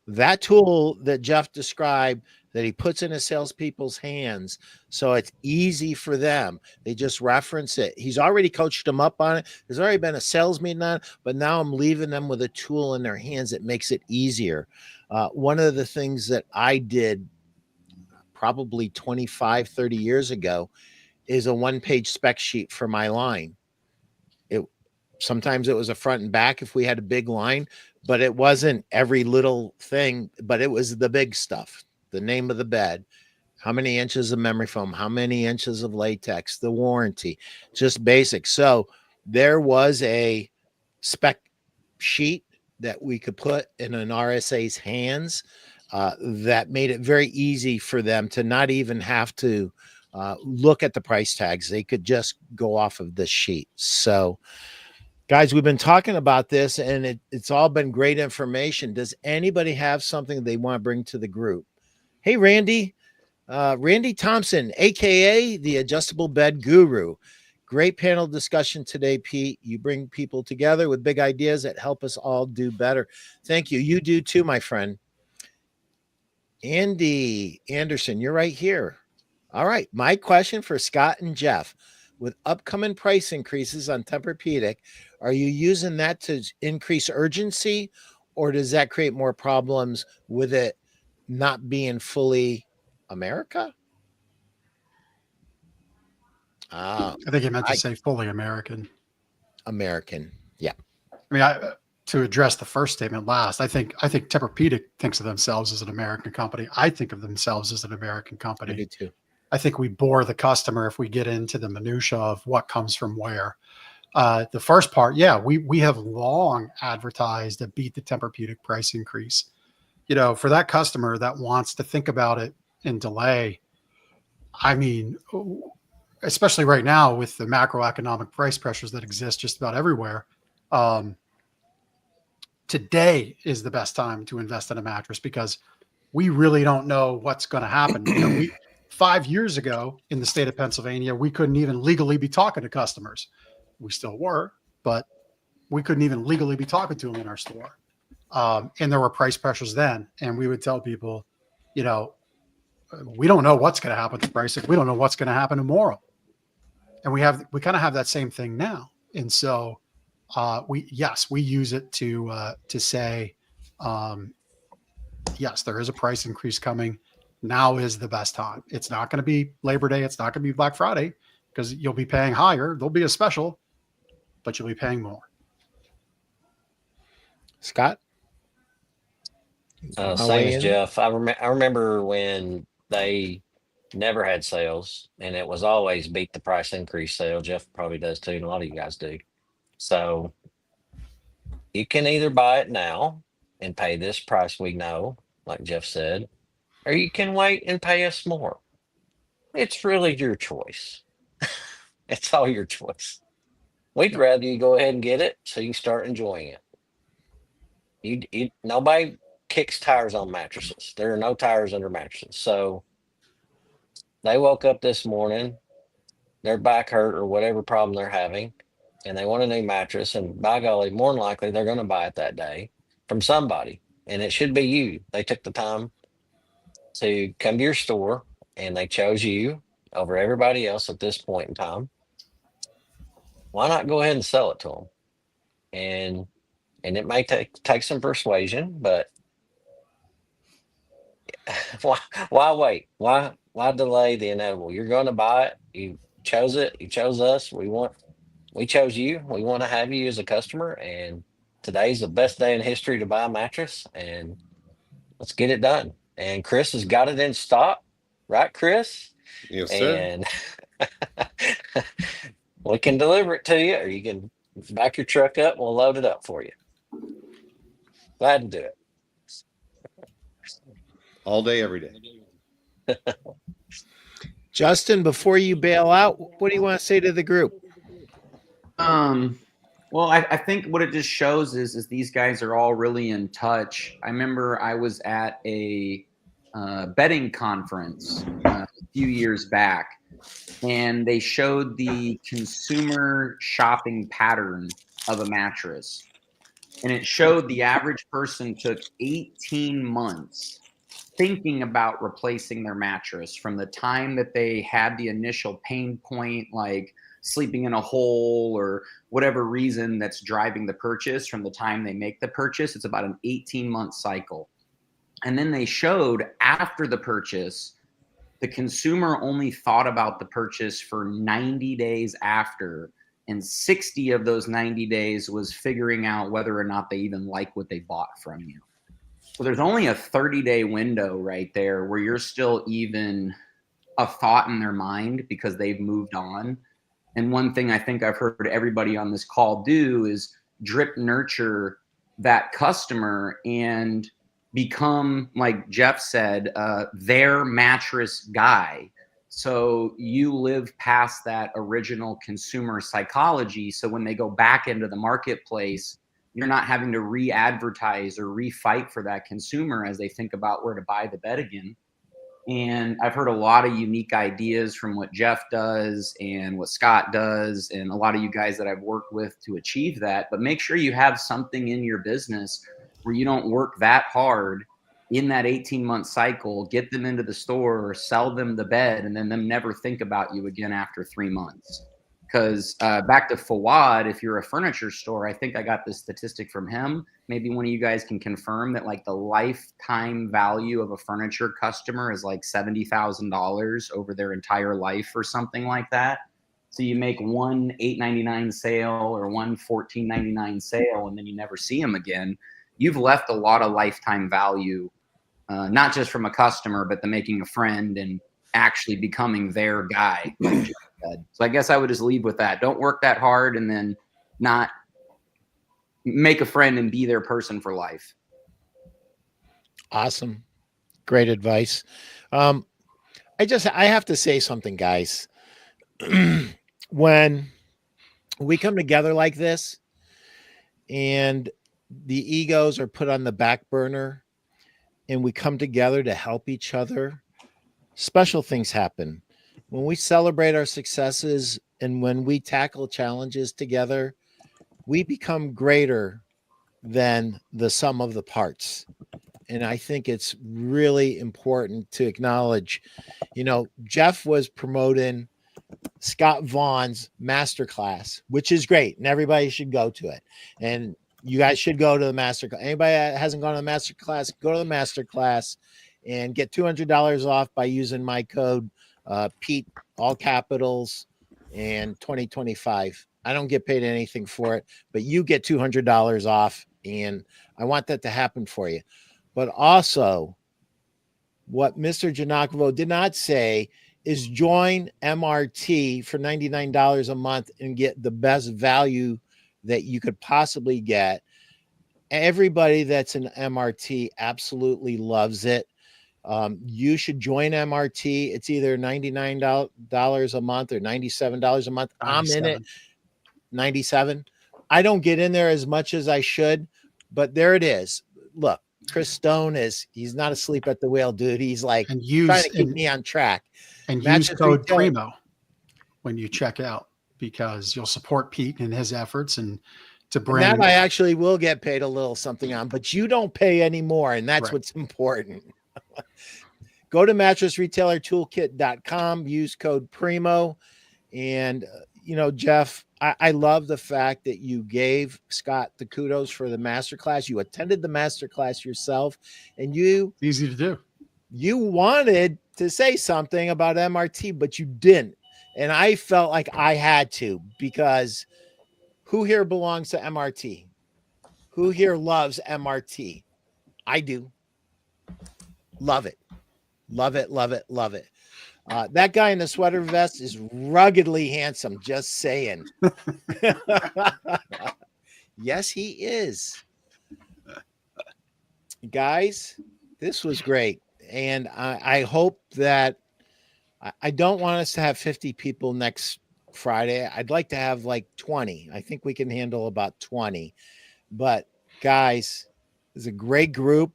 That tool that Jeff described that he puts in his salespeople's hands so it's easy for them. They just reference it. He's already coached them up on it. There's already been a sales meeting on it, but now I'm leaving them with a tool in their hands that makes it easier. One of the things that I did probably 25, 30 years ago is a one-page spec sheet for my line. Sometimes it was a front and back if we had a big line, but it wasn't every little thing, but it was the big stuff. The name of the bed, how many inches of memory foam, how many inches of latex, the warranty, just basic. So there was a spec sheet that we could put in an RSA's hands that made it very easy for them to not even have to look at the price tags. They could just go off of this sheet. So guys, we've been talking about this and it's all been great information. Does anybody have something they want to bring to the group? Hey, Randy Thompson, AKA the adjustable bed guru. Great panel discussion today, Pete. You bring people together with big ideas that help us all do better. Thank you. You do too, my friend. Andy Anderson, you're right here. All right. My question for Scott and Jeff. With upcoming price increases on Tempur-Pedic, are you using that to increase urgency, or does that create more problems with it not being fully America? I think he meant to say fully American. American, yeah. I mean, to address the first statement last, I think Tempur-Pedic thinks of themselves as an American company. I think of themselves as an American company. I do too. I think we bore the customer if we get into the minutia of what comes from where. The first part, yeah, we have long advertised a beat the Tempur-Pedic price increase. For that customer that wants to think about it and delay, I mean, especially right now with the macroeconomic price pressures that exist just about everywhere, today is the best time to invest in a mattress because we really don't know what's going to happen. 5 years ago in the state of Pennsylvania, we couldn't even legally be talking to customers. We still were, but we couldn't even legally be talking to them in our store. And there were price pressures then. And we would tell people, we don't know what's going to happen to pricing. We don't know what's going to happen tomorrow. And we kind of have that same thing now. And so we use it to say, yes, there is a price increase coming. Now is the best time. It's not going to be Labor Day. It's not going to be Black Friday because you'll be paying higher. There'll be a special, but you'll be paying more. Scott? Same as Ian? Jeff. I remember when they never had sales, and it was always beat the price increase sale. Jeff probably does too, and a lot of you guys do. So you can either buy it now and pay this price we know, like Jeff said, or you can wait and pay us more. It's really your choice. It's all your choice. We'd rather you go ahead and get it so you can start enjoying it. Nobody kicks tires on mattresses. There are no tires under mattresses. So they woke up this morning, their back hurt or whatever problem they're having, and they want a new mattress. And by golly, more than likely, they're going to buy it that day from somebody. And it should be you. They took the time to come to your store and they chose you over everybody else at this point in time. Why not go ahead and sell it to them? And it may take some persuasion, but why wait? Why delay the inevitable? You're going to buy it. You chose it. You chose us. We chose you. We want to have you as a customer. And today's the best day in history to buy a mattress. And let's get it done. And Chris has got it in stock, right, Chris? Yes, sir. And we can deliver it to you, or you can back your truck up and we'll load it up for you. Glad to do it. All day, every day. Justin, before you bail out, what do you want to say to the group? Well, I think what it just shows is these guys are all really in touch. I remember I was at a bedding conference a few years back, and they showed the consumer shopping pattern of a mattress. And it showed the average person took 18 months thinking about replacing their mattress from the time that they had the initial pain point, like sleeping in a hole or whatever reason that's driving the purchase, from the time they make the purchase. It's about an 18-month cycle. And then they showed after the purchase, the consumer only thought about the purchase for 90 days after, and 60 of those 90 days was figuring out whether or not they even like what they bought from you. So there's only a 30-day window right there where you're still even a thought in their mind because they've moved on. And one thing I think I've heard everybody on this call do is drip nurture that customer and become, like Jeff said, their mattress guy. So you live past that original consumer psychology. So when they go back into the marketplace, you're not having to re-advertise or re-fight for that consumer as they think about where to buy the bed again. And I've heard a lot of unique ideas from what Jeff does and what Scott does and a lot of you guys that I've worked with to achieve that. But make sure you have something in your business where you don't work that hard in that 18-month cycle, get them into the store or sell them the bed, and then them never think about you again after 3 months. Because back to Fawad, if you're a furniture store, I think I got this statistic from him. Maybe one of you guys can confirm that, like, the lifetime value of a furniture customer is like $70,000 over their entire life or something like that. So you make one $8.99 sale or one $14.99 sale, and then you never see them again. You've left a lot of lifetime value, not just from a customer, but the making a friend and actually becoming their guy. Like Jeff said. So I guess I would just leave with that. Don't work that hard and then not make a friend and be their person for life. Awesome. Great advice. I have to say something, guys. When we come together like this and the egos are put on the back burner and we come together to help each other, special things happen. When we celebrate our successes and when we tackle challenges together, we become greater than the sum of the parts. And I think it's really important to acknowledge, Jeff was promoting Scott Vaughn's Masterclass, which is great. And everybody should go to it. And you guys should go to the Masterclass. Anybody that hasn't gone to the Masterclass, go to the Masterclass and get $200 off by using my code Pete, all capitals, and 2025. I don't get paid anything for it, but you get $200 off, and I want that to happen for you. but also what Mr. Giannakovo did not say is join MRT for $99 a month and get the best value that you could possibly get. Everybody that's an MRT absolutely loves it. You should join MRT. It's either $99 a month or $97 a month. I'm in it. 97. I don't get in there as much as I should, but there it is. Look, Chris Stone he's not asleep at the wheel, dude. He's like trying to keep me on track. And use code Primo when you check out, because you'll support Pete in his efforts and to bring that I actually will get paid a little something on, but you don't pay anymore, and that's what's important. Go to mattressretailertoolkit.com, use code Primo. And, Jeff, I love the fact that you gave Scott the kudos for the masterclass. You attended the masterclass yourself, and easy to do. You wanted to say something about MRT, but you didn't. And I felt like I had to, because who here belongs to MRT? Who here loves MRT? I do. Love it. Love it, love it, love it. That guy in the sweater vest is ruggedly handsome, just saying. Yes, he is. Guys, this was great. And I hope that I don't want us to have 50 people next Friday. I'd like to have like 20. I think we can handle about 20. But guys, it's a great group.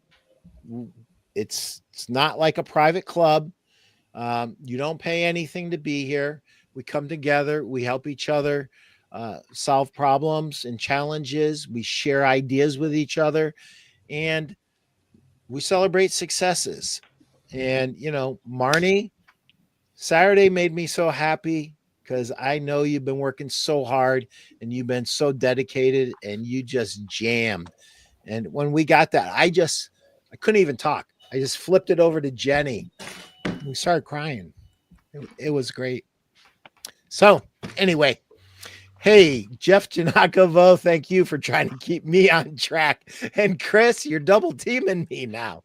It's not like a private club. You don't pay anything to be here. We come together. We help each other solve problems and challenges. We share ideas with each other, and we celebrate successes. And, Marnie, Saturday made me so happy because I know you've been working so hard and you've been so dedicated and you just jammed. And when we got that, I couldn't even talk. I just flipped it over to Jenny. We started crying. It was great. So anyway, hey, Jeff Giannakovo, thank you for trying to keep me on track. And Chris, you're double teaming me now.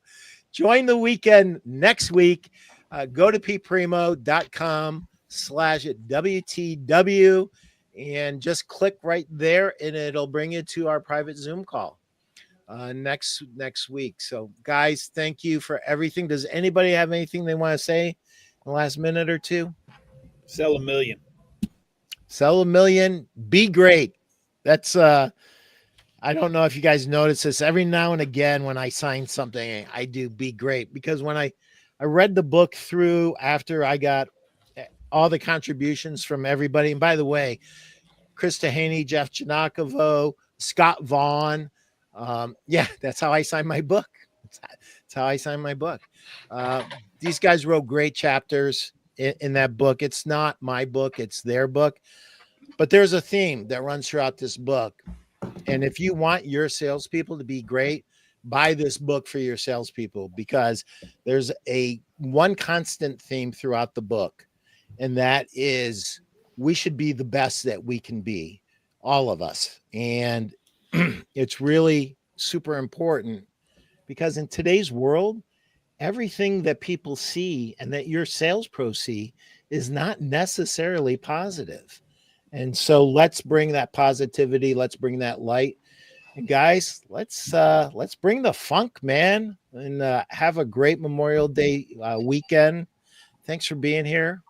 Join the weekend next week. Go to peteprimo.com/WTW and just click right there and it'll bring you to our private Zoom call next week. So guys, thank you for everything. Does anybody have anything they want to say in the last minute or two? Sell 1 million. Sell 1 million. Be great. That's I don't know if you guys notice this. Every now and again when I sign something, I do be great, because when I read the book through after I got all the contributions from everybody. And by the way, Chris Haney, Jeff Giannakovo, Scott Vaughn. That's how I signed my book. That's how I signed my book. These guys wrote great chapters in that book. It's not my book, it's their book. But there's a theme that runs throughout this book. And if you want your salespeople to be great, buy this book for your salespeople, because there's one constant theme throughout the book. And that is, we should be the best that we can be, all of us. And it's really super important, because in today's world, everything that people see and that your sales pros see is not necessarily positive. And so let's bring that positivity. Let's bring that light. And guys, let's bring the funk, man, and have a great Memorial Day weekend. Thanks for being here.